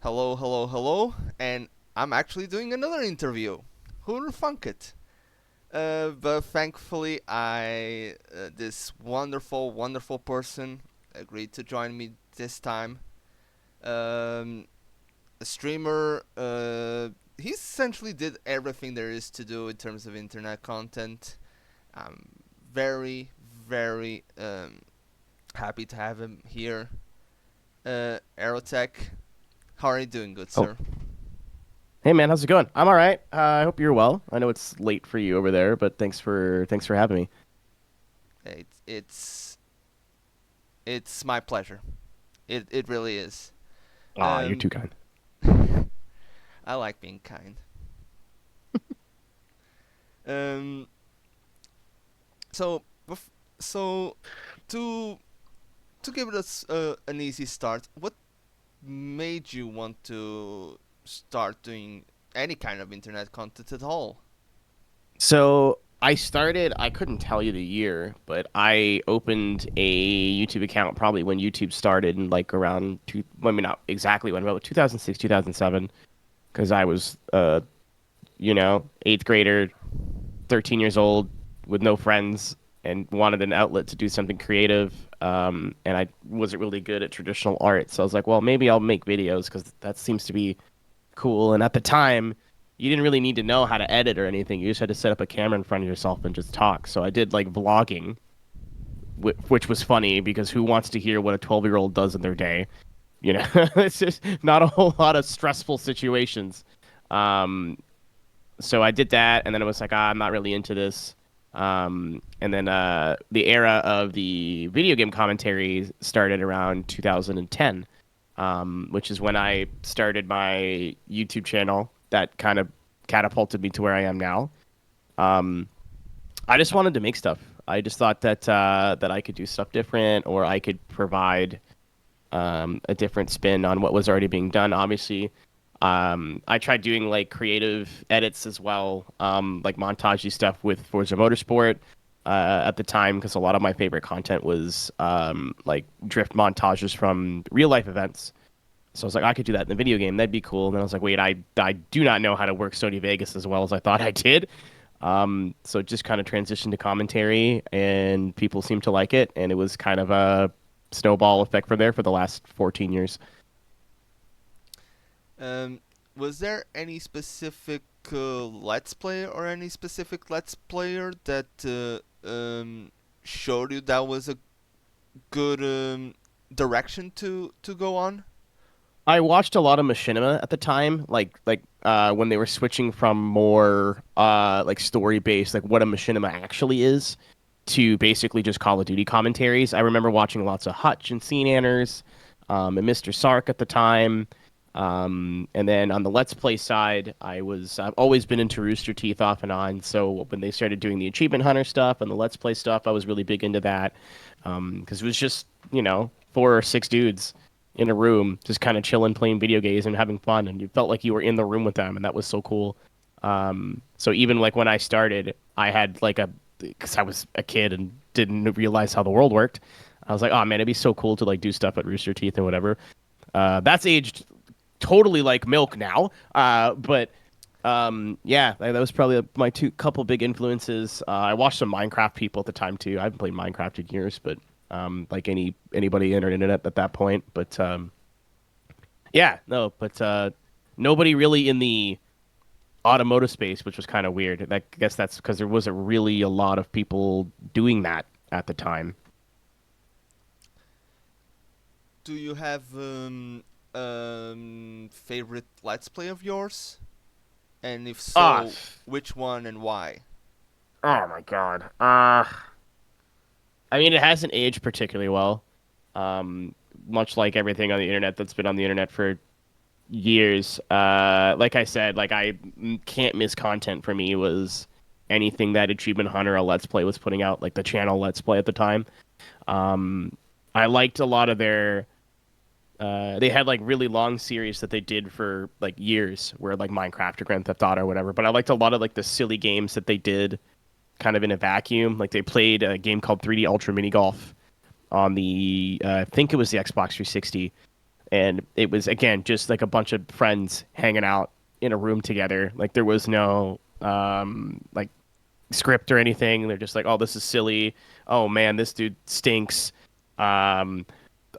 Hello, hello, hello, and I'm actually doing another interview. Who'd thunk it? But thankfully, this wonderful, wonderful person agreed to join me this time. Um, a streamer, he essentially did everything there is to do in terms of internet content. I'm very, very happy to have him here. Aeroteq, how are you doing, good Oh, sir? hey man, how's it going? I'm all right. I hope you're well. I know it's late for you over there, but thanks for having me. It's it's it's my pleasure. It really is. Ah, you're Um, too kind. I like being kind. Um, so so to to give us an easy start, what made you want to start doing any kind of internet content at all? So I couldn't tell you the year, but I opened a YouTube account probably when YouTube started in like around I mean not exactly when, but 2006, 2007, because I was eighth grader, 13 years old with no friends and wanted an outlet to do something creative. And I wasn't really good at traditional art. So I was like, well, maybe I'll make videos because that seems to be cool. And at the time, you didn't really need to know how to edit or anything. You just had to set up a camera in front of yourself and just talk. So I did like vlogging, which was funny because who wants to hear what a 12-year-old does in their day? You know, it's just not a whole lot of stressful situations. Um, so I did that, and then it was like, I'm not really into this. And then the era of the video game commentary started around 2010, which is when I started my YouTube channel that kind of catapulted me to where I am now. Um, I just wanted to make stuff. I just thought that I could do stuff different, or I could provide a different spin on what was already being done. Obviously, I tried doing like creative edits as well, like montagey stuff with Forza Motorsport at the time, because a lot of my favorite content was like drift montages from real life events. So I was like, I could do that in the video game. That'd be cool. And then I was like, wait, I do not know how to work Sony Vegas as well as I thought I did. So it just kind of transitioned to commentary, and people seemed to like it, and it was kind of a snowball effect from there for the last 14 years. Um, was there any specific Let's Player or any specific Let's Player that showed you that was a good direction to go on? I watched a lot of machinima at the time, like when they were switching from more like story based, like what a machinima actually is, to basically just Call of Duty commentaries. I remember watching lots of Hutch and Scene Anners, and Mr. Sark at the time. And then on the Let's Play side, I've always been into Rooster Teeth off and on. So when they started doing the Achievement Hunter stuff and the Let's Play stuff, I was really big into that. Because it was just, four or six dudes in a room, just kind of chilling, playing video games and having fun, and you felt like you were in the room with them, and that was so cool. So even like when I started, I had like because I was a kid and didn't realize how the world worked. I was like, oh man, it'd be so cool to like do stuff at Rooster Teeth and whatever. That's aged totally like milk now. But yeah, that was probably my two couple big influences. I watched some Minecraft people at the time too. I haven't played Minecraft in years, but like anybody in internet at that point. But yeah, no, but nobody really in the automotive space, which was kind of weird. I guess that's because there wasn't really a lot of people doing that at the time. Do you have favorite Let's Play of yours? And if Ah, so, which one and why? oh my God. I mean, it hasn't aged particularly well. Um, much like everything on the internet that's been on the internet for years. Like I said, like can't miss content for me was anything that Achievement Hunter or Let's Play was putting out, like the channel Let's Play at the time. Um, I liked a lot of their. They had like really long series that they did for like years, where like Minecraft or Grand Theft Auto or whatever. But I liked a lot of like the silly games that they did, kind of in a vacuum. Like they played a game called 3D Ultra Mini Golf on the I think it was the Xbox 360. And it was again just like a bunch of friends hanging out in a room together. Like there was no like script or anything. They're just like, oh, this is silly. Oh man, this dude stinks. Um,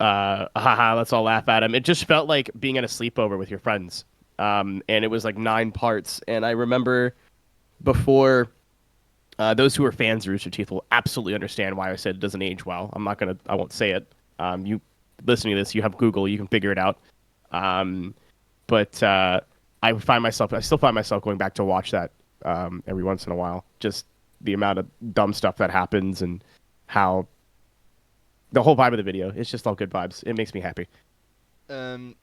haha, let's all laugh at him. It just felt like being at a sleepover with your friends. And it was like 9 parts. And I remember before those who are fans of Rooster Teeth will absolutely understand why I said it doesn't age well. I won't say it. You listening to this, you have Google, you can figure it out. Um, but I still find myself going back to watch that every once in a while. Just the amount of dumb stuff that happens and how the whole vibe of the video. It's just all good vibes. It makes me happy. Um,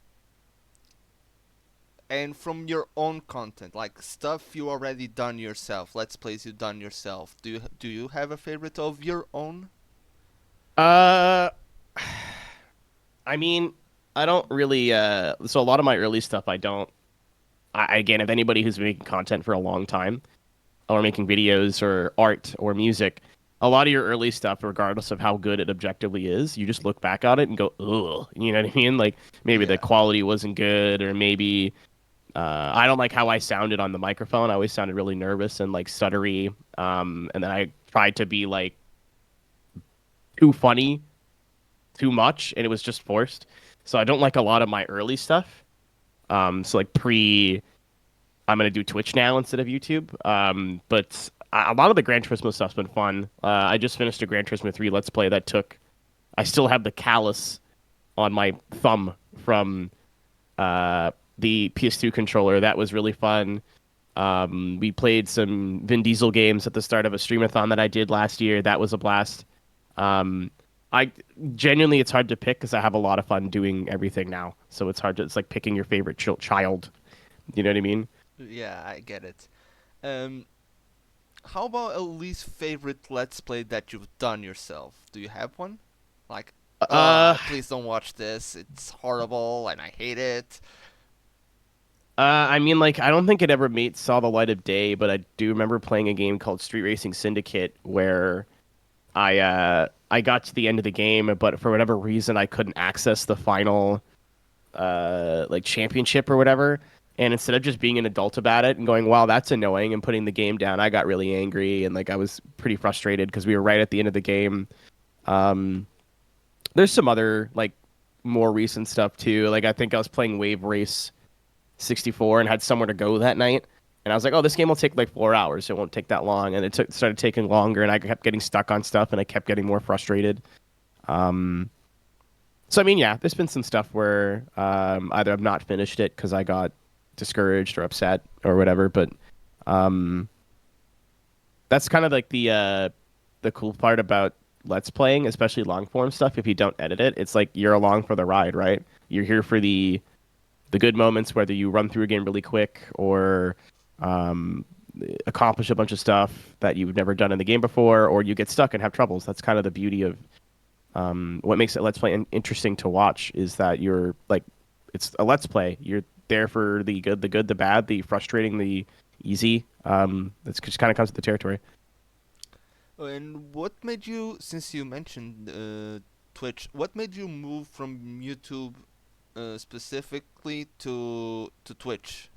and from your own content, like stuff you already done yourself, let's plays you done yourself. Do you have a favorite of your own? Uh, I mean, I don't really. So a lot of my early stuff, I don't. Again, if anybody who's been making content for a long time, or making videos or art or music, a lot of your early stuff, regardless of how good it objectively is, you just look back on it and go, ugh. You know what I mean? Like maybe the Yeah. quality wasn't good, or maybe I don't like how I sounded on the microphone. I always sounded really nervous and like stuttery. And then I tried to be like too funny, too much, and it was just forced. So I don't like a lot of my early stuff. So like pre I'm gonna do Twitch now instead of YouTube. But a lot of the Gran Turismo stuff's been fun. I just finished a Gran Turismo 3 Let's Play that took. I still have the callus on my thumb from the PS2 controller. That was really fun. We played some Vin Diesel games at the start of a streamathon that I did last year. That was a blast. Um, I genuinely, it's hard to pick because I have a lot of fun doing everything now. So it's hard to. It's like picking your favorite child. You know what I mean? Yeah, I get it. Um, how about a least favorite Let's Play that you've done yourself? Do you have one? Like, Uh, please don't watch this. It's horrible and I hate it. I mean, like, I don't think it ever saw the light of day, but I do remember playing a game called Street Racing Syndicate where I got to the end of the game, but for whatever reason I couldn't access the final like championship or whatever. And instead of just being an adult about it and going, "Wow, that's annoying," and putting the game down, I got really angry and like I was pretty frustrated because we were right at the end of the game. Um, there's some other like more recent stuff too. Like I think I was playing Wave Race 64 and had somewhere to go that night. And I was like, oh, this game will take like 4 hours. It won't take that long. And started taking longer, and I kept getting stuck on stuff, and I kept getting more frustrated. Um, so I mean, yeah, there's been some stuff where either I've not finished it because I got discouraged or upset or whatever. But um, that's kind of like the cool part about Let's Playing, especially long form stuff. If you don't edit it, it's like you're along for the ride, right? You're here for the good moments, whether you run through a game really quick or um, accomplish a bunch of stuff that you've never done in the game before, or you get stuck and have troubles. That's kind of the beauty of what makes it Let's Play interesting to watch is that you're like, it's a Let's Play. You're there for the good, the bad, the frustrating, the easy. That's just kind of comes with the territory. And what made you, since you mentioned Twitch, what made you move from YouTube specifically to Twitch?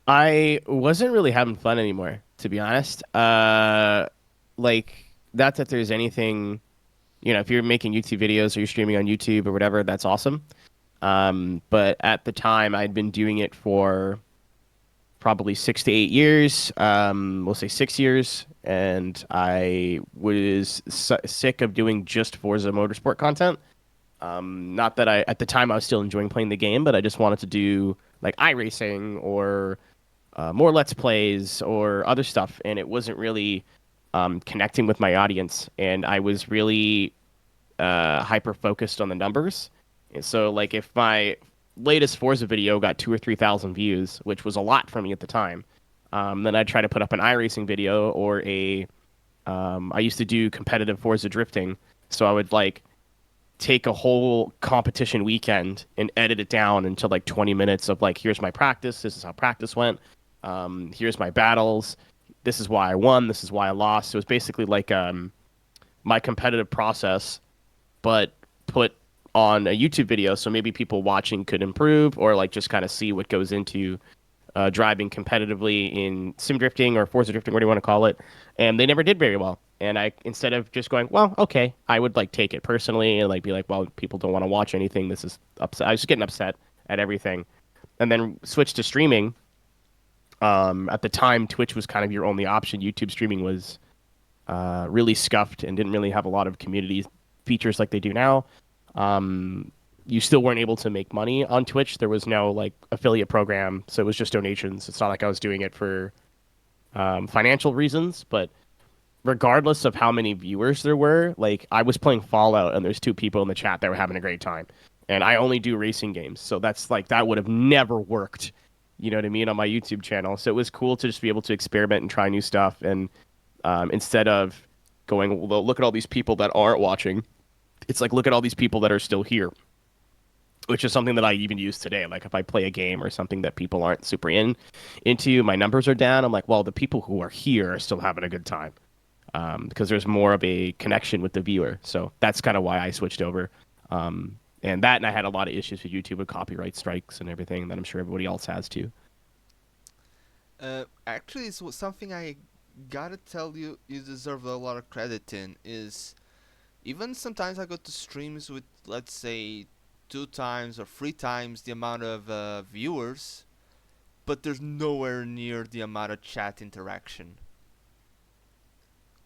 I wasn't really having fun anymore, to be honest. Like, not that there's anything, if you're making YouTube videos or you're streaming on YouTube or whatever, that's awesome. But at the time, I'd been doing it for probably 6 to 8 years. We'll say 6 years, and I was sick of doing just Forza Motorsport content. Not that at the time I was still enjoying playing the game, but I just wanted to do like iRacing or more Let's Plays or other stuff, and it wasn't really connecting with my audience, and I was really hyper focused on the numbers. And so, like, if my latest Forza video got 2 or 3 thousand views, which was a lot for me at the time, then I'd try to put up an iRacing video or a. I used to do competitive Forza drifting, so I would like take a whole competition weekend and edit it down into like 20 minutes of like, here's my practice, this is how practice went, here's my battles, this is why I won, this is why I lost. So it was basically like my competitive process, but put on a YouTube video, so maybe people watching could improve or like just kind of see what goes into driving competitively in sim drifting or Forza drifting, whatever you want to call it. And they never did very well. And I, instead of just going, well, okay, I would like take it personally and like be like, well, people don't want to watch anything. This is upset. I was just getting upset at everything, and then switched to streaming. At the time, Twitch was kind of your only option. YouTube streaming was really scuffed and didn't really have a lot of community features like they do now. Um, you still weren't able to make money on Twitch. There was no like affiliate program, so it was just donations. It's not like I was doing it for financial reasons, but regardless of how many viewers there were, like I was playing Fallout and there's two people in the chat that were having a great time. And I only do racing games. So that's like that would have never worked, you know what I mean, on my YouTube channel. So it was cool to just be able to experiment and try new stuff and instead of going, well, look at all these people that aren't watching, it's like look at all these people that are still here, which is something that I even use today. Like if I play a game or something that people aren't super into, my numbers are down. I'm like, well, the people who are here are still having a good time because there's more of a connection with the viewer. So that's kind of why I switched over. And that, and I had a lot of issues with YouTube with copyright strikes and everything that I'm sure everybody else has too. Actually, it's something I gotta tell you, you deserve a lot of credit in. Is even sometimes I go to streams with, let's say, 2 times or 3 times the amount of viewers, but there's nowhere near the amount of chat interaction.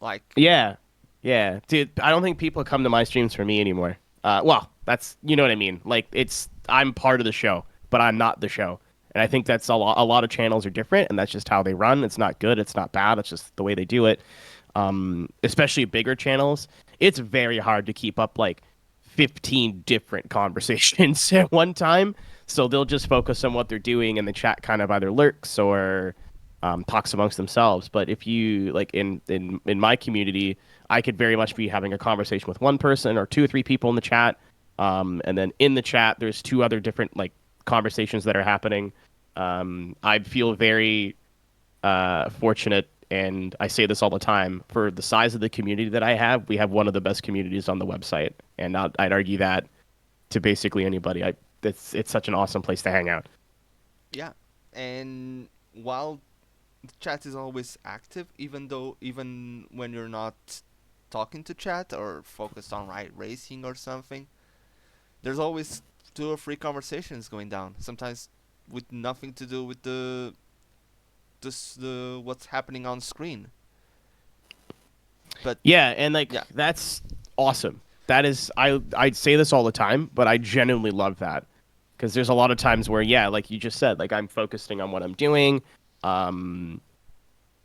Like, Yeah, yeah, dude. I don't think people come to my streams for me anymore. Well, that's you know what I mean. Like it's I'm part of the show, but I'm not the show. And I think that's a lot. A lot of channels are different, and that's just how they run. It's not good. It's not bad. It's just the way they do it. Especially bigger channels, it's very hard to keep up like 15 different conversations at one time. So they'll just focus on what they're doing, and the chat kind of either lurks or talks amongst themselves. But if you like in my community, I could very much be having a conversation with one person or two or three people in the chat, and then in the chat there's two other different like conversations that are happening. I feel very fortunate, and I say this all the time, for the size of the community that I have. We have one of the best communities on the website, and I'd argue that to basically anybody. It's such an awesome place to hang out. yeah, and while the chat is always active, even when you're not talking to chat or focused on racing or something, there's always 2 or 3 conversations going down. Sometimes with nothing to do with the what's happening on screen. But Yeah, and like yeah, that's awesome. That is, I say this all the time, but I genuinely love that because there's a lot of times where yeah, like you just said, like I'm focusing on what I'm doing. Um,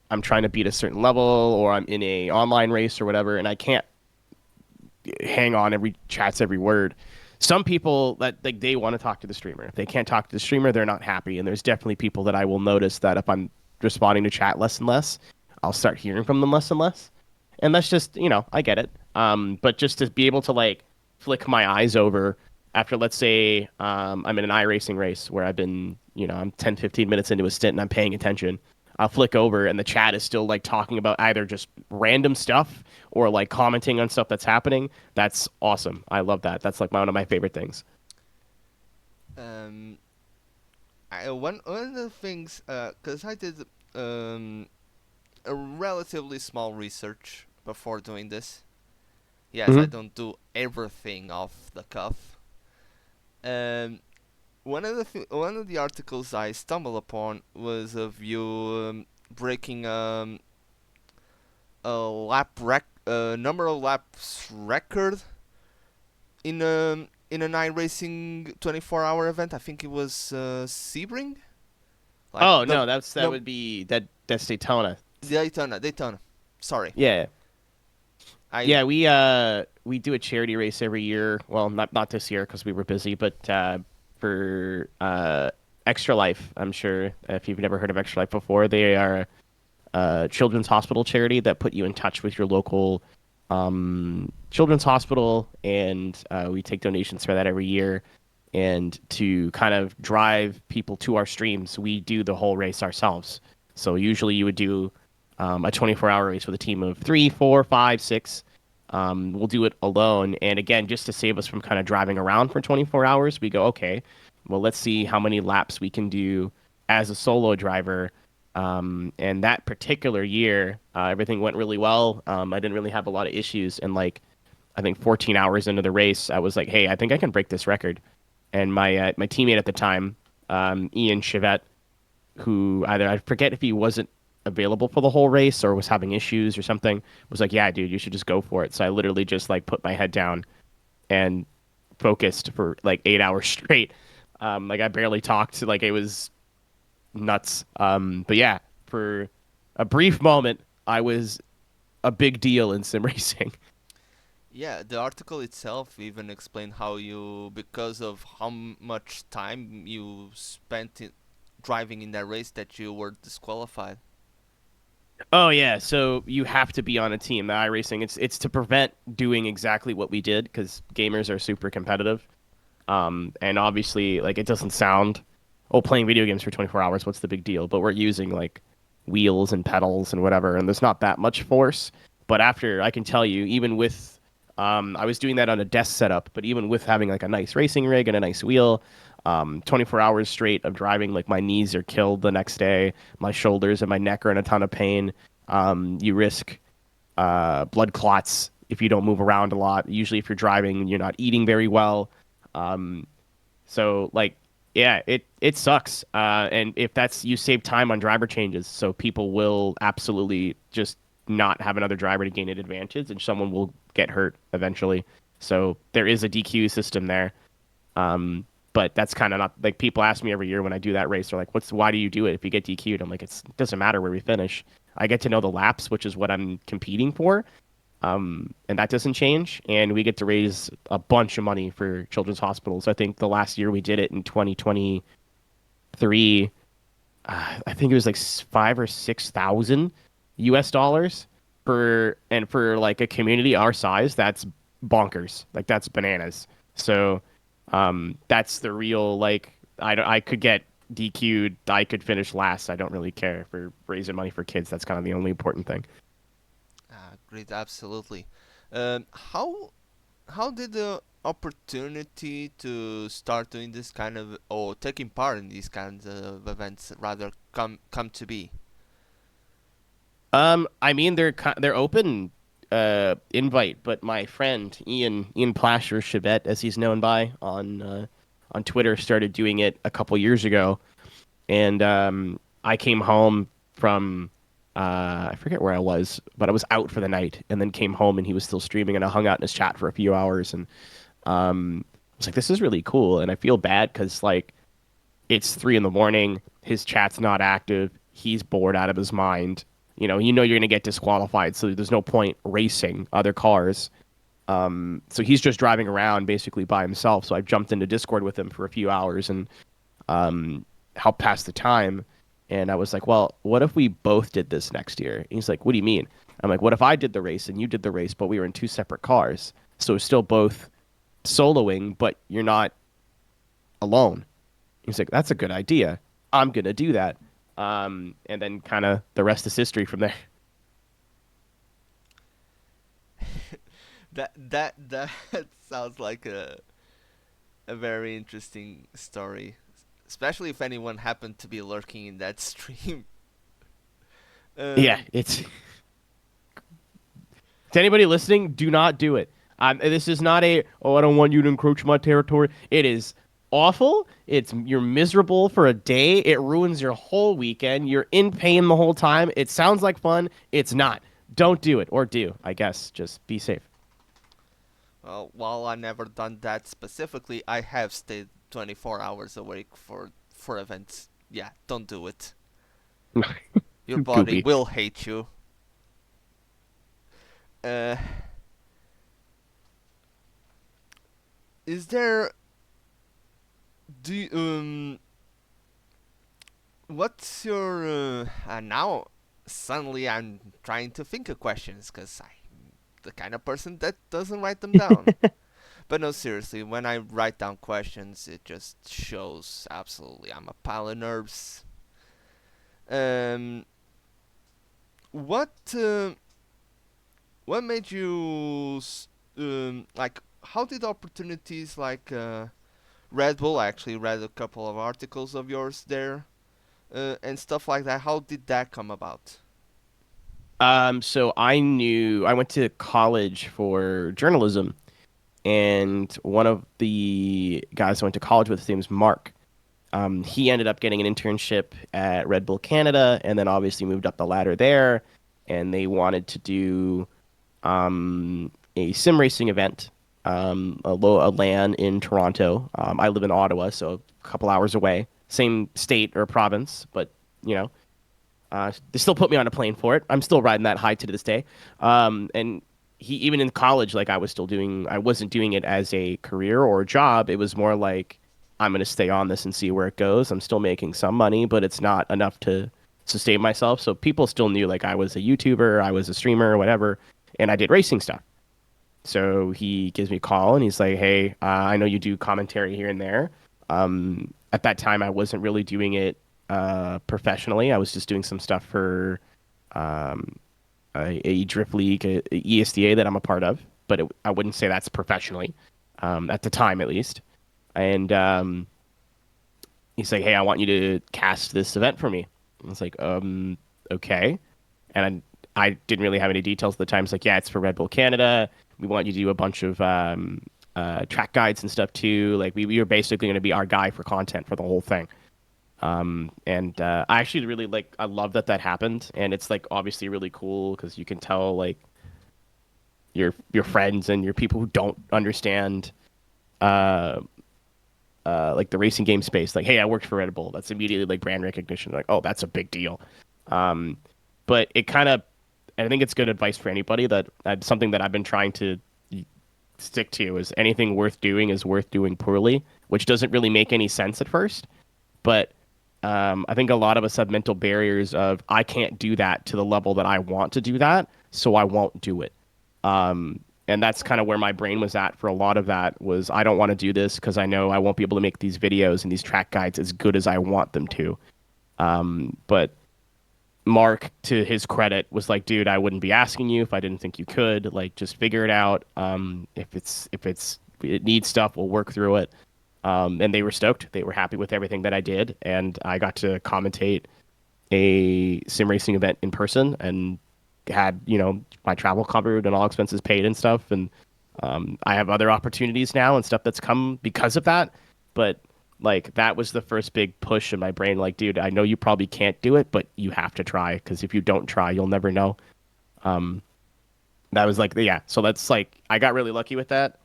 I'm trying to beat a certain level, or I'm in a online race or whatever, and I can't hang on every chat's every word. Some people that like they want to talk to the streamer. If they can't talk to the streamer, they're not happy. And there's definitely people that I will notice that if I'm responding to chat less and less, I'll start hearing from them less and less. And that's just I get it. But just to be able to like flick my eyes over after, let's say, I'm in an iRacing race where I've been, I'm 10, 15 minutes into a stint and I'm paying attention. I'll flick over and the chat is still like talking about either just random stuff or like commenting on stuff that's happening. That's awesome. I love that. That's like one of my favorite things. um, one of the things, because I did um a relatively small research before doing this. Yes, I Hmm. don't do everything off the cuff. Um, one of the articles I stumbled upon was of you breaking a number of laps record in an iRacing 24-hour event. I think it was Sebring. Like Oh no no, that no would be that's Daytona. Daytona. Sorry, Yeah. I Yeah, we do a charity race every year. Well, not this year because we were busy, but for Extra Life, I'm sure if you've never heard of Extra Life before, they are a children's hospital charity that put you in touch with your local children's hospital, and we take donations for that every year. And to kind of drive people to our streams, we do the whole race ourselves. So usually you would do a 24-hour race with a team of three, four, five, six. We'll do it alone. And again, just to save us from kind of driving around for 24 hours, we go, okay, well, let's see how many laps we can do as a solo driver. And that particular year, everything went really well. I didn't really have a lot of issues. And like, I think 14 hours into the race, I was like, hey, I think I can break this record. And my teammate at the time, Ian Chivette, who either I forget if he wasn't available for the whole race or was having issues or something, was like, "Yeah, dude, you should just go for it." So I literally just like put my head down and focused for like 8 hours straight. Like I barely talked. Like it was nuts. But yeah, for a brief moment, I was a big deal in sim racing. Yeah, the article itself even explained how you, because of how much time you spent driving in that race, that you were disqualified. Oh yeah, so you have to be on a team. The iRacing, it's to prevent doing exactly what we did because gamers are super competitive. And obviously, like it doesn't sound, oh, playing video games for 24 hours, what's the big deal? But we're using like wheels and pedals and whatever, and there's not that much force. But after, I can tell you, even with, I was doing that on a desk setup, but even with having like a nice racing rig and a nice wheel, 24 hours straight of driving, like my knees are killed the next day, my shoulders and my neck are in a ton of pain. You risk blood clots if you don't move around a lot. Usually, if you're driving, you're not eating very well. Um, so like, yeah, it sucks. And if that's you save time on driver changes, so people will absolutely just not have another driver to gain an advantage, and someone will get hurt eventually. So there is a DQ system there. Um, but that's kind of not like people ask me every year when I do that race. They're like, "What's why do you do it if you get DQ'd?" I'm like, it doesn't matter where we finish. I get to know the laps, which is what I'm competing for, and that doesn't change. And we get to raise a bunch of money for children's hospitals. I think the last year we did it in 2023, I think it was like 5 or 6 thousand US dollars for like a community our size. That's bonkers. Like that's bananas. So, that's the real like I could get DQ'd. I could finish last. I don't really care for raising money for kids. That's kind of the only important thing. Great, absolutely. How did the opportunity to start doing this kind of, or taking part in these kinds of events rather, come to be? I mean they're open invite, but my friend Ian Plasher Chibet, as he's known by on Twitter, started doing it a couple years ago, and I came home from I forget where I was, but I was out for the night, and then came home and he was still streaming, and I hung out in his chat for a few hours, and I was like, this is really cool, and I feel bad because like it's 3 in the morning. His chat's not active. He's bored out of his mind. You know you're gonna get disqualified, so there's no point racing other cars. So he's just driving around basically by himself. So I jumped into Discord with him for a few hours and helped pass the time. And I was like, well, what if we both did this next year? And he's like, what do you mean? I'm like, what if I did the race and you did the race, but we were in two separate cars? So we're still both soloing, but you're not alone. He's like, that's a good idea. I'm gonna do that. And then kind of the rest is history from there. That sounds like a very interesting story, especially if anyone happened to be lurking in that stream. Yeah, Um, it's to anybody listening, do not do it. This is not a oh I don't want you to encroach my territory. It is awful. You're miserable for a day. It ruins your whole weekend. You're in pain the whole time. It sounds like fun. It's not. Don't do it or do. I guess just be safe. well, while I never done that specifically, I have stayed 24 hours awake for events. Yeah, don't do it. Your body Goopy. will hate you. Uh, is there do you, what's your now suddenly I'm trying to think of questions because I'm the kind of person that doesn't write them down. But no, seriously, when I write down questions, it just shows absolutely I'm a pile of nerves. Um, what what made you like? How did opportunities like Red Bull? I actually read a couple of articles of yours there and stuff like that. How did that come about? So I went to college for journalism, and one of the guys I went to college with, his name is Mark. He ended up getting an internship at Red Bull Canada, and then obviously moved up the ladder there. And they wanted to do a sim racing event, a LAN in Toronto. I live in Ottawa, so a couple hours away, same state or province, but you know, they still put me on a plane for it. I'm still riding that high to this day. And he even in college, like I wasn't doing it as a career or a job. It was more like I'm gonna stay on this and see where it goes. I'm still making some money, but it's not enough to sustain myself. So people still knew like I was a YouTuber, I was a streamer, or whatever, and I did racing stuff. So he gives me a call and he's like, "Hey, I know you do commentary here and there." At that time, I wasn't really doing it professionally. I was just doing some stuff for um, a drift league, ESDA that I'm a part of, but I wouldn't say that's professionally at the time, at least. And he's like, "Hey, I want you to cast this event for me." I was like, okay. And I didn't really have any details at the time. It's like, yeah, it's for Red Bull Canada. We want you to do a bunch of track guides and stuff too. Like we were basically going to be our guy for content for the whole thing. And I actually really like, I love that that happened. And it's like obviously really cool because you can tell like your friends and your people who don't understand uh, like the racing game space. Like, hey, I worked for Red Bull. That's immediately like brand recognition. Like, oh, that's a big deal. Um, but it kind of, I think it's good advice for anybody that something that I've been trying to stick to is anything worth doing is worth doing poorly, which doesn't really make any sense at first. But I think a lot of us have mental barriers of I can't do that to the level that I want to do that, so I won't do it. And that's kind of where my brain was at for a lot of that was I don't want to do this because I know I won't be able to make these videos and these track guides as good as I want them to. But Mark, to his credit, was like, dude, I wouldn't be asking you if I didn't think you could. Like, just figure it out. If it needs stuff, we'll work through it. And they were stoked. They were happy with everything that I did, and I got to commentate a sim racing event in person and had my travel covered and all expenses paid and stuff. And I have other opportunities now and stuff that's come because of that. But like that was the first big push in my brain. Like, dude, I know you probably can't do it, but you have to try because if you don't try, you'll never know. Um, that was like, yeah. So that's like, I got really lucky with that.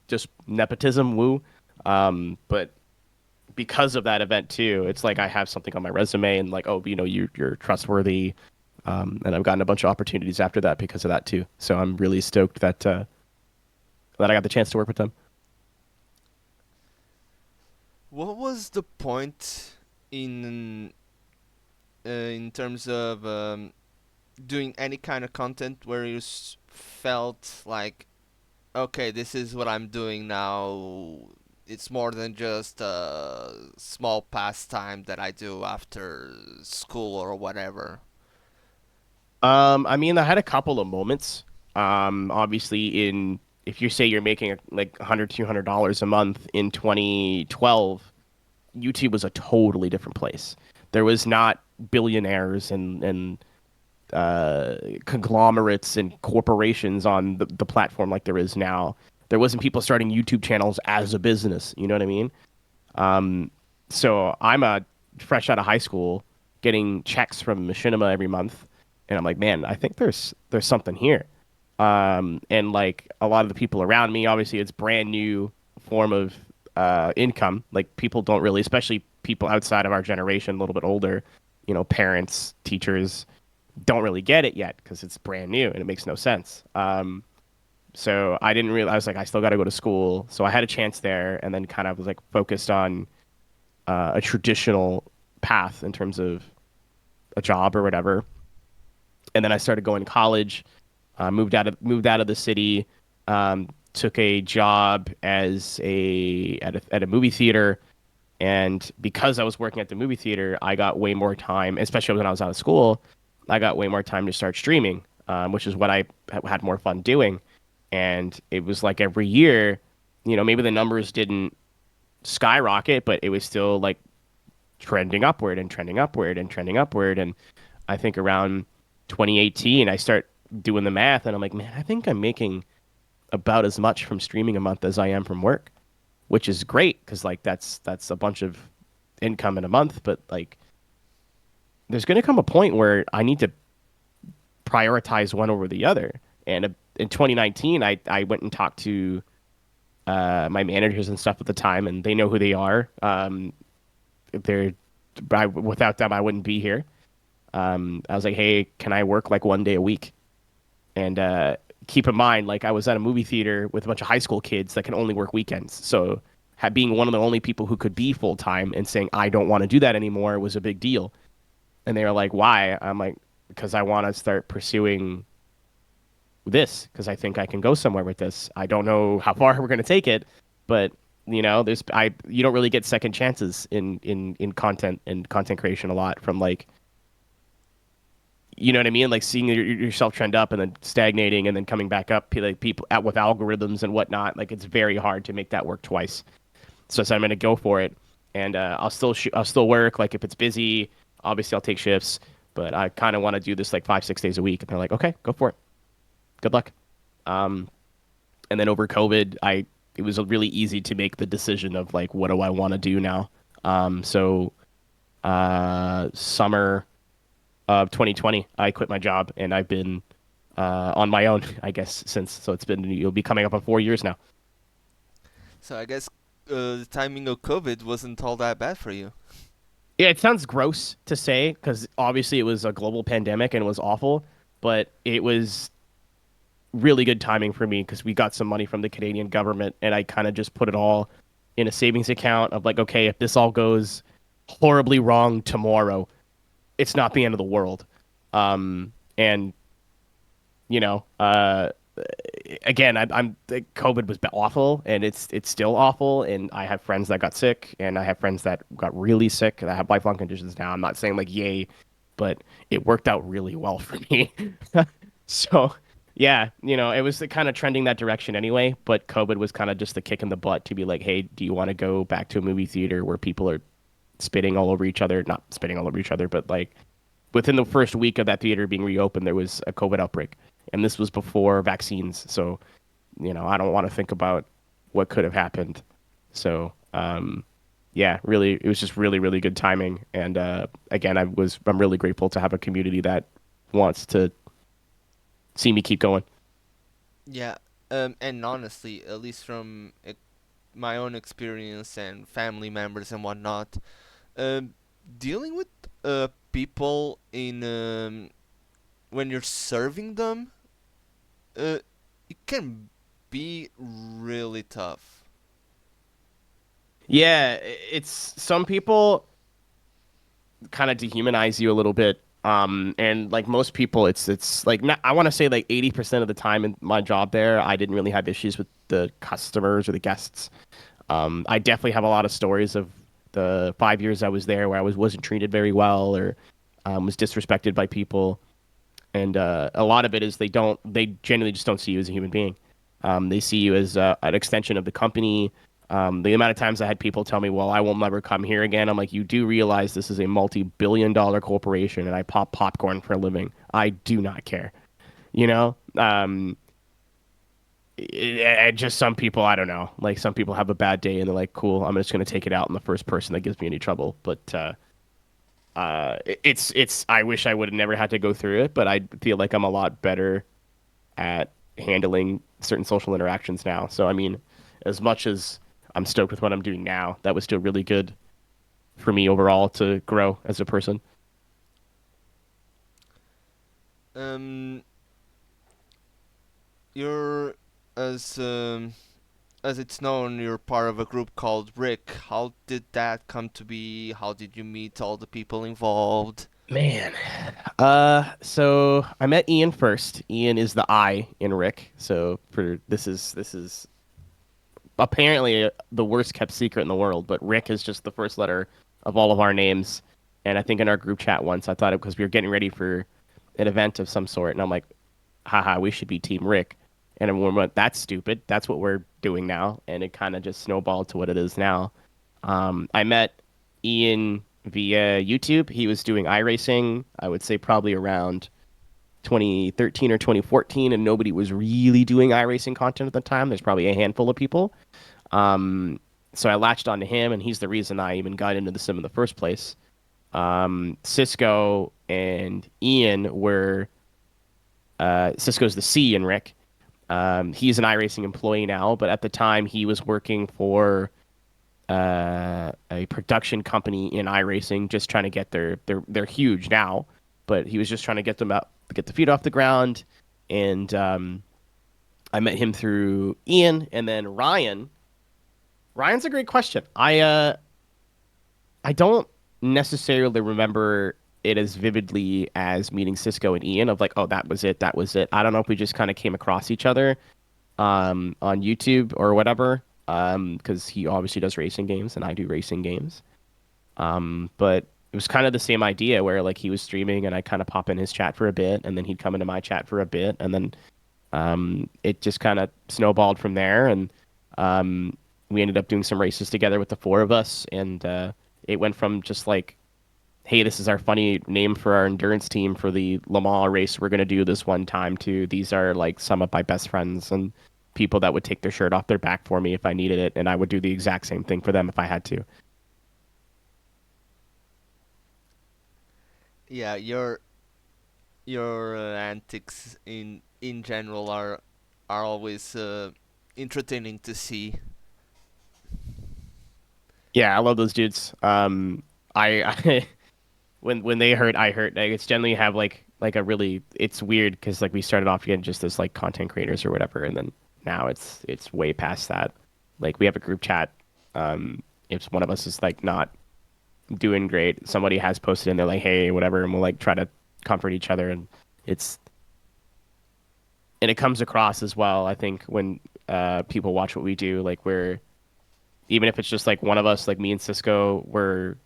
Just nepotism, woo. But because of that event too, it's like I have something on my resume and like, oh, you're trustworthy. And I've gotten a bunch of opportunities after that because of that too. So I'm really stoked that I got the chance to work with them. What was the point in terms of doing any kind of content where you felt like, okay, this is what I'm doing now. It's more than just a small pastime that I do after school or whatever. I mean, I had a couple of moments. Obviously, in if you say you're making like 100, $200 a month in 2012, YouTube was a totally different place. There was not billionaires and conglomerates and corporations on the platform like there is now. There wasn't people starting YouTube channels as a business. You know what I mean? Um, so I'm a fresh out of high school, getting checks from Machinima every month, and I'm like, man, I think there's something here. And like a lot of the people around me, obviously, it's brand new form of income. Like people don't really, especially people outside of our generation, a little bit older, parents, teachers, don't really get it yet because it's brand new and it makes no sense. So I didn't realize, I was like, I still got to go to school. So I had a chance there and then kind of was like focused on a traditional path in terms of a job or whatever. And then I started going to college, moved out of the city, took a job as at a movie theater. And because I was working at the movie theater, I got way more time, especially when I was out of school. I got way more time to start streaming. which is what I had more fun doing. And it was like every year, maybe the numbers didn't skyrocket, but it was still like trending upward and trending upward and trending upward. And I think around 2018, I start doing the math, and I'm like, man, I think I'm making about as much from streaming a month as I am from work, which is great because like that's a bunch of income in a month. But like, there's going to come a point where I need to prioritize one over the other. And in 2019, I went and talked to my managers and stuff at the time, and they know who they are. They're without them, I wouldn't be here. I was like, hey, can I work like 1 day a week? And keep in mind, like I was at a movie theater with a bunch of high school kids that can only work weekends. So being one of the only people who could be full time and saying I don't want to do that anymore was a big deal. And they were like, why? I'm like, because I want to start pursuing this because I think I can go somewhere with this. I don't know how far we're going to take it, but there's you don't really get second chances in content and content creation a lot from like what I mean? Like seeing yourself trend up and then stagnating and then coming back up, like people out with algorithms and whatnot. Like it's very hard to make that work twice. So I said I'm going to go for it, and I'll still work. Like if it's busy, obviously I'll take shifts, but I kind of want to do this like 5 6 days a week. And they're like, okay, go for it. Good luck. Um, and then over COVID, it was really easy to make the decision of like, what do I want to do now? Summer of 2020, I quit my job and I've been on my own, I guess, since. So you'll be coming up on 4 years now. So I guess the timing of COVID wasn't all that bad for you. Yeah, it sounds gross to say because obviously it was a global pandemic and it was awful, but it was really good timing for me because we got some money from the Canadian government and I kind of just put it all in a savings account of like, okay, if this all goes horribly wrong tomorrow, it's not the end of the world. And you know, again, I'm COVID was awful, and it's still awful. And I have friends that got sick, and I have friends that got really sick. That have lifelong conditions now. I'm not saying like yay, but it worked out really well for me. So yeah, it was kind of trending that direction anyway. But COVID was kind of just the kick in the butt to be like, hey, do you want to go back to a movie theater where people are spitting all over each other? Not spitting all over each other, but like within the first week of that theater being reopened, there was a COVID outbreak, and this was before vaccines. So, I don't want to think about what could have happened. So, yeah, really, it was just really, really good timing. And again, I'm really grateful to have a community that wants to see me keep going. Yeah, and honestly, at least from my own experience and family members and whatnot, um, dealing with people in when you're serving them, uh, it can be really tough. Yeah, it's some people kind of dehumanize you a little bit. And like most people, it's like not, I want to say like 80% of the time in my job there, I didn't really have issues with the customers or the guests. I definitely have a lot of stories of the 5 years I was there where wasn't treated very well or was disrespected by people. And a lot of it is they genuinely just don't see you as a human being. They see you as an extension of the company. The amount of times I had people tell me, well, I will never come here again. I'm like, you do realize this is a multi-billion-dollar corporation and I pop popcorn for a living. I do not care. You know? Just some people, I don't know. Like some people have a bad day and they're like, cool, I'm just going to take it out on the first person that gives me any trouble. But I wish I would have never had to go through it, but I feel like I'm a lot better at handling certain social interactions now. So I mean, as much as I'm stoked with what I'm doing now, that was still really good for me overall to grow as a person. Um, you're as as it's known, you're part of a group called Rick. How did that come to be? How did you meet all the people involved? Man. So I met Ian first. Ian is the I in Rick. So for this is apparently the worst kept secret in the world, but Rick is just the first letter of all of our names. And I think in our group chat once, I thought it because we were getting ready for an event of some sort, and I'm like, haha, we should be Team Rick. And everyone went, that's stupid. That's what we're doing now. And it kind of just snowballed to what it is now. I met Ian via YouTube. He was doing iRacing, I would say probably around 2013 or 2014, and nobody was really doing iRacing content at the time. There's probably a handful of people. Um, so I latched onto him, and he's the reason I even got into the sim in the first place. Cisco and Ian were Cisco's the C in Rick. He's an iRacing employee now, but at the time he was working for a production company in iRacing, just trying to get they're huge now, but he was just trying to get them out, get the feet off the ground, and I met him through Ian, and then Ryan. Ryan's a great question. I don't necessarily remember it as vividly as meeting Cisco and Ian of like, oh, that was it, that was it. I don't know if we just kind of came across each other on YouTube or whatever, because he obviously does racing games and I do racing games. But it was kind of the same idea where like he was streaming and I kind of pop in his chat for a bit and then he'd come into my chat for a bit and then it just kind of snowballed from there and um, we ended up doing some races together with the four of us and it went from just like hey, this is our funny name for our endurance team for the Le Mans race we're going to do this one time to these are like some of my best friends and people that would take their shirt off their back for me if I needed it and I would do the exact same thing for them if I had to. Yeah, your antics in general are always entertaining to see. Yeah, I love those dudes. I when they hurt, I hurt. Like, it's generally have like a really it's weird because like we started off again just as like content creators or whatever, and then now it's way past that. Like we have a group chat. If one of us is like not doing great, somebody has posted in there like hey whatever, and we'll like try to comfort each other, and it's and it comes across as well. I think when people watch what we do, like we're even if it's just like one of us, like me and Cisco, were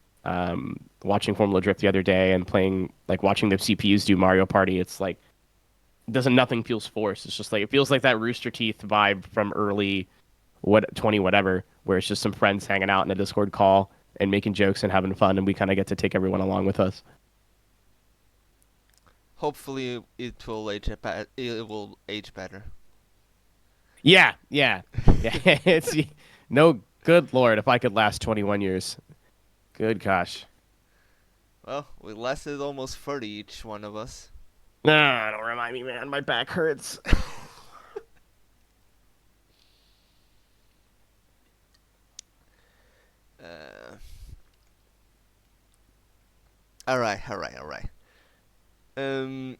watching Formula Drift the other day and playing, like watching the CPUs do Mario Party. It's like doesn't nothing feels forced. It's just like it feels like that Rooster Teeth vibe from early what 20 whatever, where it's just some friends hanging out in a Discord call and making jokes and having fun, and we kind of get to take everyone along with us. Hopefully, it will age better. Yeah, yeah, yeah. It's no good lord if I could last 21 years. Good gosh. Well, we lasted almost 30 each one of us. Nah, don't remind me, man. My back hurts. Uh, all right, all right, all right. Um,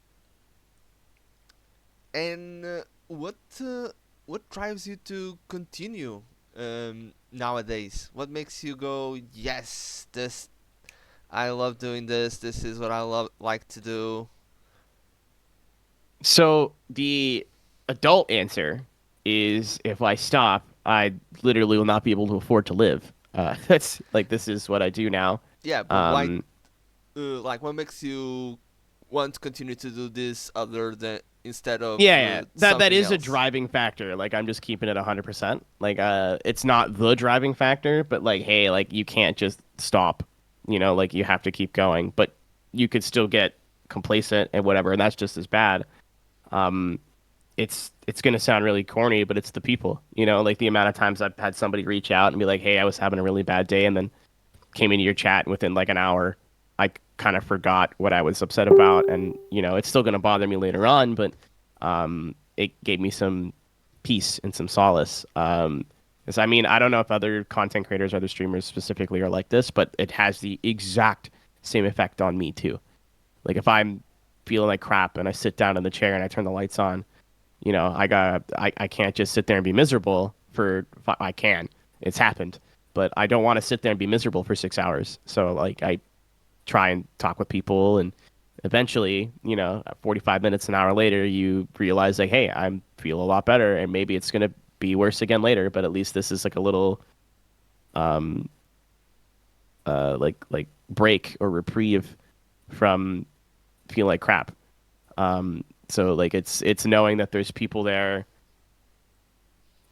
and what drives you to continue nowadays? What makes you go, yes, this I love doing this. This is what I love like to do. So the adult answer is if I stop, I literally will not be able to afford to live. That's like this is what I do now. Yeah, but why? Um, Like, what makes you want to continue to do this other than instead of yeah, yeah, that something is a else? driving factor. Like I'm just keeping it 100%. Like it's not the driving factor, but like hey, like you can't just stop. You know, like you have to keep going, but you could still get complacent and whatever, and that's just as bad. Um, it's gonna sound really corny, but it's the people. You know, like the amount of times I've had somebody reach out and be like, "Hey, I was having a really bad day," and then came into your chat and within like an hour. I kind of forgot what I was upset about, and you know, it's still gonna bother me later on, but it gave me some peace and some solace. 'Cause, I mean, I don't know if other content creators, other streamers specifically are like this, but it has the exact same effect on me too. Like if I'm feeling like crap and I sit down in the chair and I turn the lights on, you know, I can't just sit there and be miserable for I can. It's happened. But I don't want to sit there and be miserable for 6 hours. So like I try and talk with people and eventually, you know, 45 minutes an hour later you realize like, hey, I feel a lot better and maybe it's gonna be worse again later, but at least this is like a little um break or reprieve from feeling like crap. So like it's knowing that there's people there.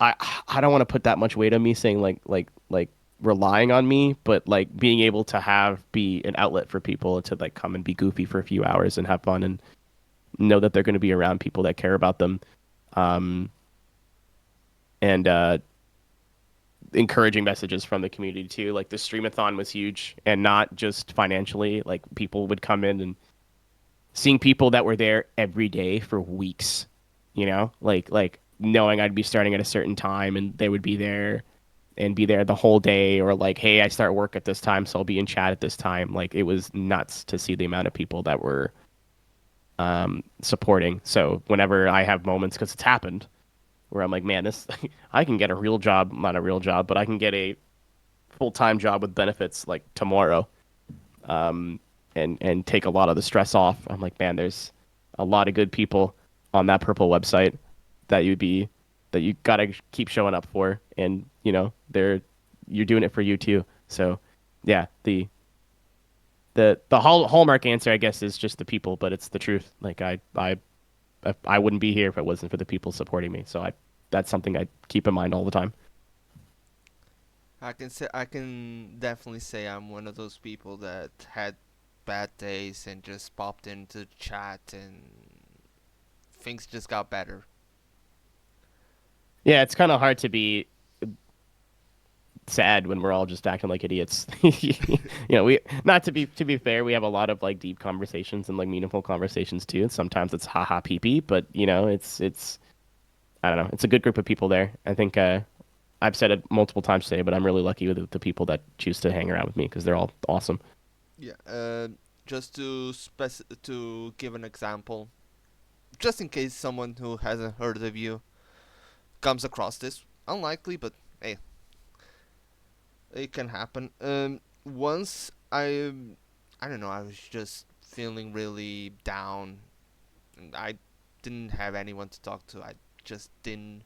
I I don't want to put that much weight on me saying like relying on me, but like being able to have be an outlet for people to like come and be goofy for a few hours and have fun and know that they're going to be around people that care about them. Um, and encouraging messages from the community too. Like the streamathon was huge, and not just financially. Like people would come in and seeing people that were there every day for weeks. You know, like knowing I'd be starting at a certain time and they would be there and be there the whole day, or like, hey, I start work at this time, so I'll be in chat at this time. Like it was nuts to see the amount of people that were supporting. So whenever I have moments, because it's happened, where I'm like, man, this I can get a real job, not a real job, but I can get a full time job with benefits like tomorrow, and take a lot of the stress off. I'm like, man, there's a lot of good people on that purple website that you gotta keep showing up for, and they're you're doing it for you too. So yeah, the hallmark answer I guess is just the people, but it's the truth. Like I wouldn't be here if it wasn't for the people supporting me. So I that's something I keep in mind all the time. I can definitely say I'm one of those people that had bad days and just popped into the chat and things just got better. Yeah, it's kind of hard to be sad when we're all just acting like idiots. We not to be fair, we have a lot of like deep conversations and like meaningful conversations too. And sometimes it's haha pee pee, but it's I don't know. It's a good group of people there. I think I've said it multiple times today, but I'm really lucky with the people that choose to hang around with me because they're all awesome. Yeah. Just to give an example, just in case someone who hasn't heard of you comes across this, unlikely, but hey, it can happen. Once I don't know, I was just feeling really down, and I didn't have anyone to talk to. I just didn't.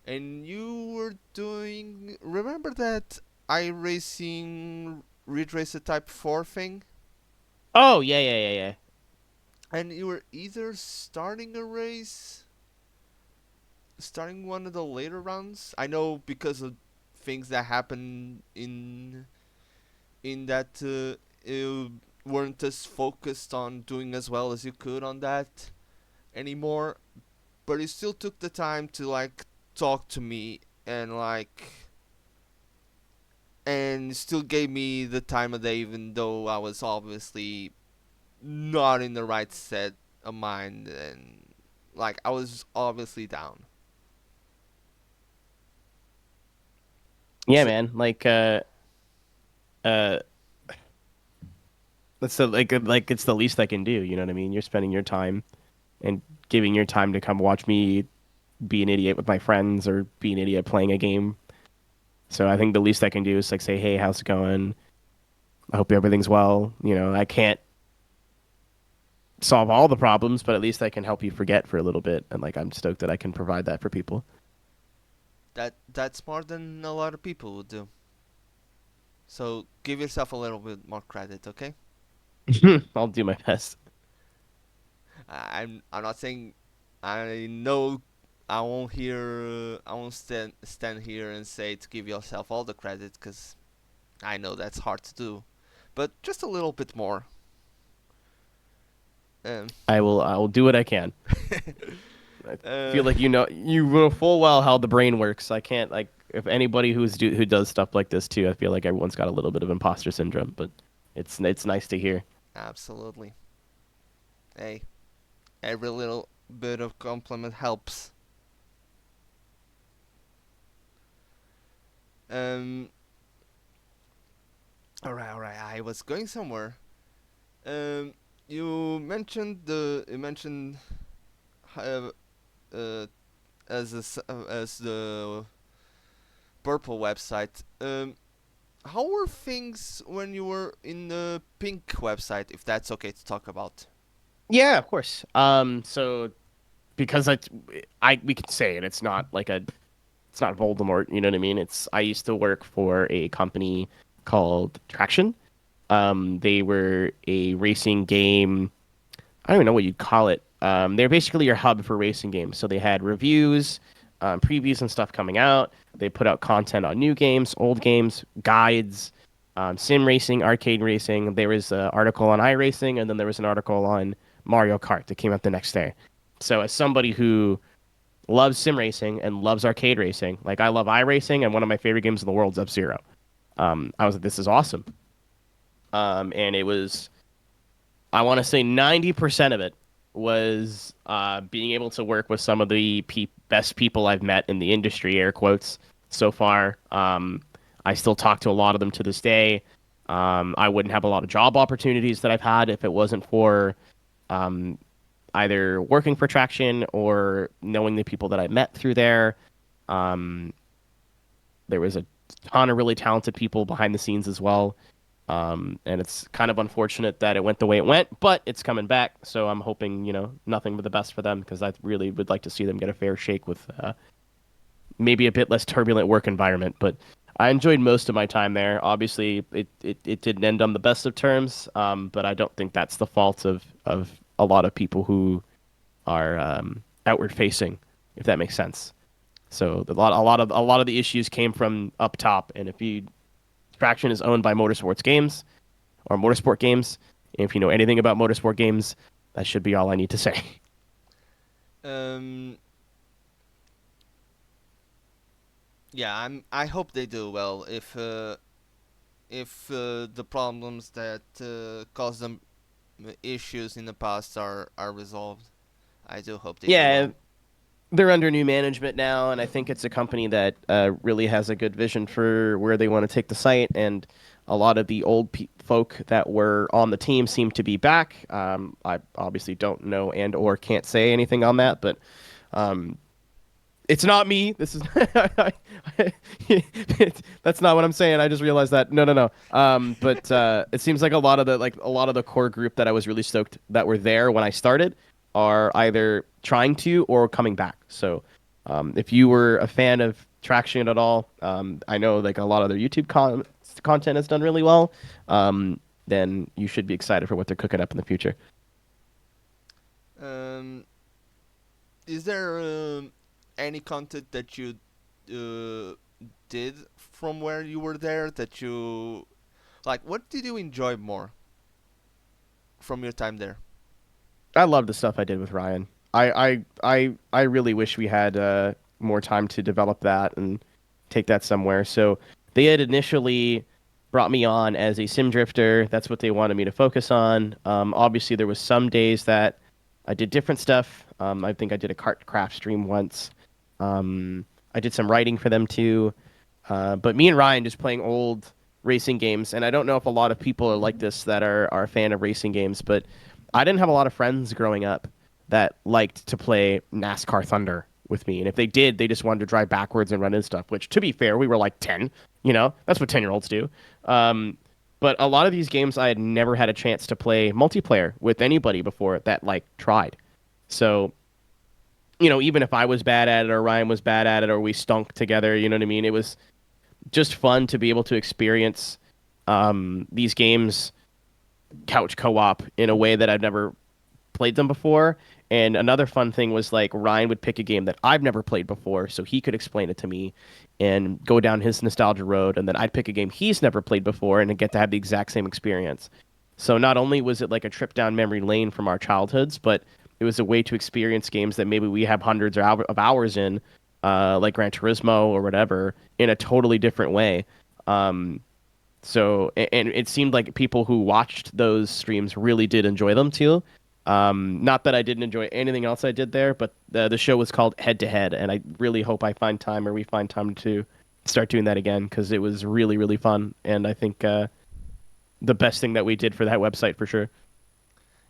And you were doing. Remember that iRacing Ridge Racer Type 4 thing? Oh yeah, yeah, yeah, yeah. And you were either starting one of the later rounds. I know because of things that happened in that you weren't as focused on doing as well as you could on that anymore, but you still took the time to like talk to me and still gave me the time of day even though I was obviously not in the right set of mind and like I was obviously down. Yeah, So man. Uh, that's the like it's the least I can do. You know what I mean? You're spending your time and giving your time to come watch me be an idiot with my friends or be an idiot playing a game. So I think the least I can do is like say, hey, how's it going? I hope everything's well. I can't solve all the problems, but at least I can help you forget for a little bit. And like I'm stoked that I can provide that for people. that's more than a lot of people would do. So give yourself a little bit more credit, okay? I'll do my best. I'm not saying I know I won't stand here and say to give yourself all the credit because I know that's hard to do, but just a little bit more. Um, I will do what I can. I uh, feel like you know full well how the brain works. I can't like if anybody who does stuff like this too. I feel like everyone's got a little bit of imposter syndrome, but it's nice to hear. Absolutely. Hey, every little bit of compliment helps. Um, all right. I was going somewhere. Um, you mentioned uh, uh as the purple website. How were things when you were in the pink website? If that's okay to talk about. Yeah, of course. So because I we could say it. It's not Voldemort. You know what I mean? I used to work for a company called Traction. They were a racing game. I don't even know what you'd call it. They're basically your hub for racing games. So they had reviews, previews, and stuff coming out. They put out content on new games, old games, guides, sim racing, arcade racing. There was an article on iRacing, and then there was an article on Mario Kart that came out the next day. So as somebody who loves sim racing and loves arcade racing, like I love iRacing, and one of my favorite games in the world is F Zero. I was like, this is awesome. And it was, I want to say 90% of it was being able to work with some of the best people I've met in the industry, air quotes, so far. I still talk to a lot of them to this day. I wouldn't have a lot of job opportunities that I've had if it wasn't for um, either working for Traction or knowing the people that I met through there. Um, there was a ton of really talented people behind the scenes as well. And it's kind of unfortunate that it went the way it went, but it's coming back. So I'm hoping, nothing but the best for them because I really would like to see them get a fair shake with maybe a bit less turbulent work environment. But I enjoyed most of my time there. Obviously, it didn't end on the best of terms, but I don't think that's the fault of a lot of people who are outward facing, if that makes sense. So a lot of the issues came from up top, and if you Traction is owned by Motorsports Games or Motorsport Games. If you know anything about motorsport games, that should be all I need to say. Um, yeah, I hope they do well. If the problems that caused them issues in the past are resolved, I do hope they do Yeah, well. they're under new management now, and I think it's a company that really has a good vision for where they want to take the site. And a lot of the old folk that were on the team seem to be back. I obviously don't know and or can't say anything on that, but um, it's not me. This is that's not what I'm saying. I just realized that. No, no, no. But it seems like a lot of the core group that I was really stoked that were there when I started are either trying to or coming back. So if you were a fan of Traction at all, I know like a lot of their YouTube content has done really well. Then you should be excited for what they're cooking up in the future. Um, is there any content that you uh, did from where you were there that you like? What did you enjoy more from your time there? I love the stuff I did with Ryan. I really wish we had more time to develop that and take that somewhere. So they had initially brought me on as a sim drifter. That's what they wanted me to focus on. Obviously, there was some days that I did different stuff. I think I did a cart craft stream once. I did some writing for them too. But me and Ryan just playing old racing games, and I don't know if a lot of people are like this that are a fan of racing games, but I didn't have a lot of friends growing up that liked to play NASCAR Thunder with me. And if they did, they just wanted to drive backwards and run into stuff, which to be fair, we were like 10, that's what 10-year-olds do. Um, but a lot of these games I had never had a chance to play multiplayer with anybody before that like tried. So, even if I was bad at it or Ryan was bad at it or we stunk together, you know what I mean? It was just fun to be able to experience these games couch co-op in a way that I've never played them before. And another fun thing was like Ryan would pick a game that I've never played before, so he could explain it to me and go down his nostalgia road. And then I'd pick a game he's never played before and get to have the exact same experience. So not only was it like a trip down memory lane from our childhoods, but it was a way to experience games that maybe we have hundreds of hours in, like Gran Turismo or whatever, in a totally different way. Um, and it seemed like people who watched those streams really did enjoy them too. Not that I didn't enjoy anything else I did there, but the show was called Head to Head, and I really hope I find time or we find time to start doing that again because it was really, really fun. And I think the best thing that we did for that website for sure.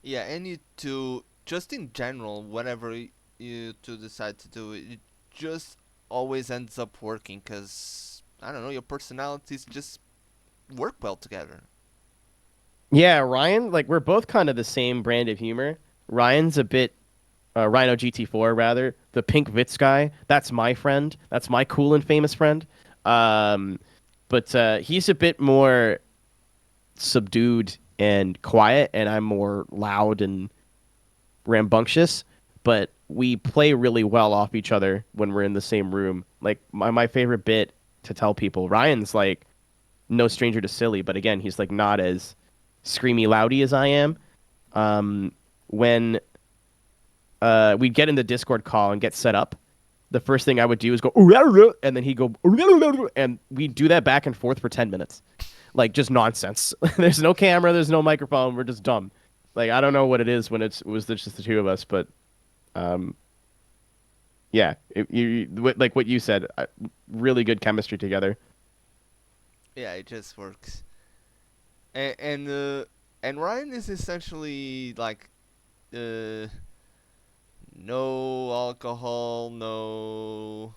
Yeah, and you to just in general, whatever you to decide to do, it just always ends up working because I don't know, your personalities just work well together. Yeah, Ryan, like we're both kind of the same brand of humor. Ryan's a bit Rhino GT4 rather, the pink Vitz guy. That's my friend. That's my cool and famous friend. Um, but he's a bit more subdued and quiet, and I'm more loud and rambunctious, but we play really well off each other when we're in the same room. Like my favorite bit to tell people, Ryan's like no stranger to silly, but again, he's like not as screamy loudy as I am. When we'd get in the Discord call and get set up, the first thing I would do is go, and then he'd go, and we'd do that back and forth for 10 minutes. Like, just nonsense. There's no camera, there's no microphone, we're just dumb. Like, I don't know what it is when it was just the two of us, but um, yeah, like what you said, really good chemistry together. Yeah, it just works. And Ryan is essentially like uh, no alcohol, no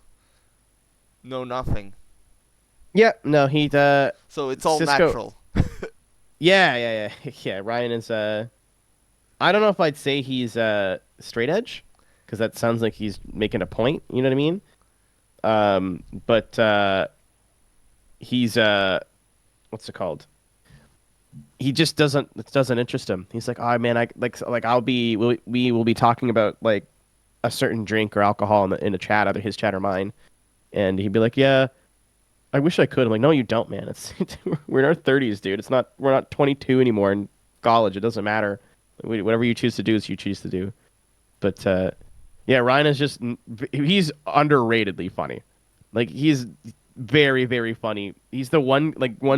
nothing. Yeah, no, So it's all Cisco. natural. Yeah. Yeah. Ryan is I don't know if I'd say he's straight edge because that sounds like he's making a point. You know what I mean? But he's what's it called? He just doesn't it doesn't interest him. He's like, oh man, I like we will be talking about like a certain drink or alcohol in a chat, either his chat or mine, and he'd be like, yeah, I wish I could. I'm like, no, you don't, man. It's we're in our 30s, dude. It's not we're not 22 anymore in college. It doesn't matter. Whatever you choose to do is you choose to do. But yeah, Ryan is just he's underratedly funny. Like he's very very funny. He's the one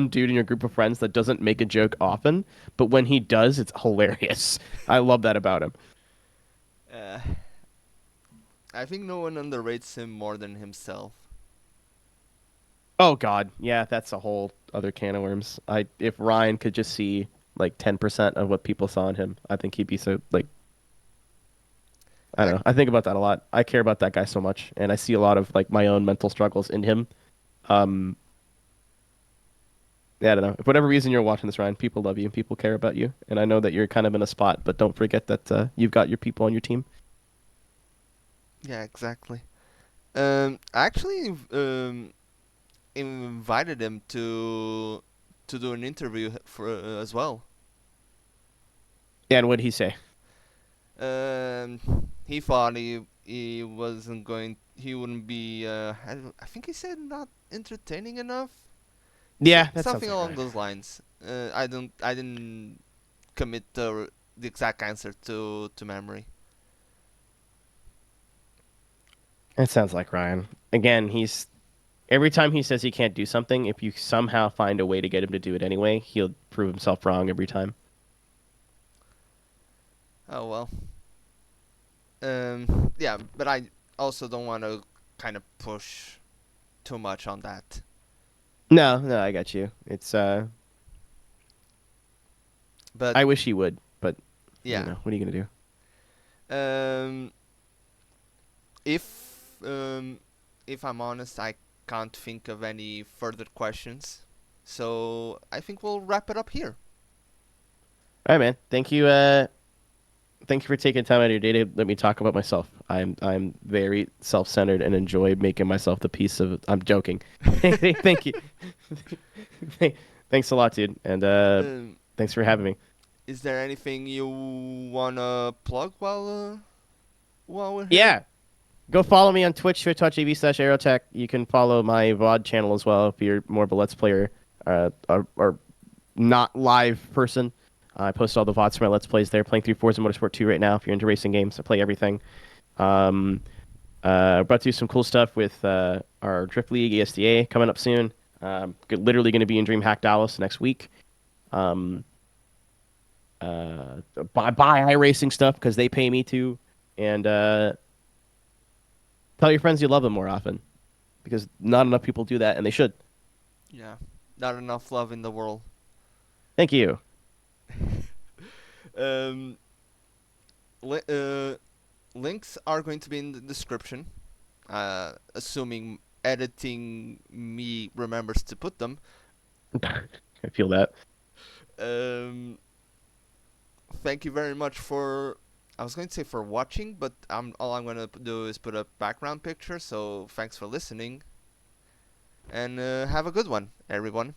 dude in your group of friends that doesn't make a joke often, but when he does, it's hilarious. I love that about him. Uh, I think no one underrates him more than himself. Oh God, yeah, that's a whole other can of worms. I if Ryan could just see like 10% of what people saw in him, I think he'd be so like I don't Ac- know. I think about that a lot. I care about that guy so much, and I see a lot of like my own mental struggles in him. Um, yeah, I don't know. For whatever reason you're watching this, Ryan, people love you and people care about you, and I know that you're kind of in a spot, but don't forget that you've got your people on your team. yeah, exactly. I actually invited him to do an interview for as well. And what'd he say? He thought he wasn't going. He wouldn't be. I think he said not entertaining enough. Yeah, that sounds Something like along Ryan. those lines. I didn't commit the exact answer to memory. That sounds like Ryan. Again, he's every time he says he can't do something, if you somehow find a way to get him to do it anyway, he'll prove himself wrong every time. Oh well. Yeah, but I also don't want to kind of push too much on that. No, no, I got you. It's But I wish he would, but you yeah. know, what are you gonna do? Um, if um, if I'm honest, I can't think of any further questions. So I think we'll wrap it up here. All right, man. Thank you for taking time out of your day to let me talk about myself. I'm very self-centered and enjoy making myself the piece of. I'm joking. Thank you. Thanks a lot, dude, and Um, thanks for having me. is there anything you wanna plug while we're here? Yeah, go follow me on Twitch, twitch.tv/Aeroteq. You can follow my VOD channel as well if you're more of a Let's Player or not live person. I post all the VODs for my Let's Plays there, playing through Forza Motorsport 2 right now. If you're into racing games, I play everything. Um, about to do some cool stuff with our Drift League ESDA coming up soon. Literally going to be in DreamHack Dallas next week. Um, buy iRacing stuff because they pay me to. And tell your friends you love them more often because not enough people do that, and they should. Yeah, not enough love in the world. Thank you. Um, li- uh, links are going to be in the description. Assuming editing me remembers to put them. I feel that. Um, thank you very much for. I was going to say for watching, but all I'm gonna do is put a background picture. So thanks for listening, and have a good one, everyone.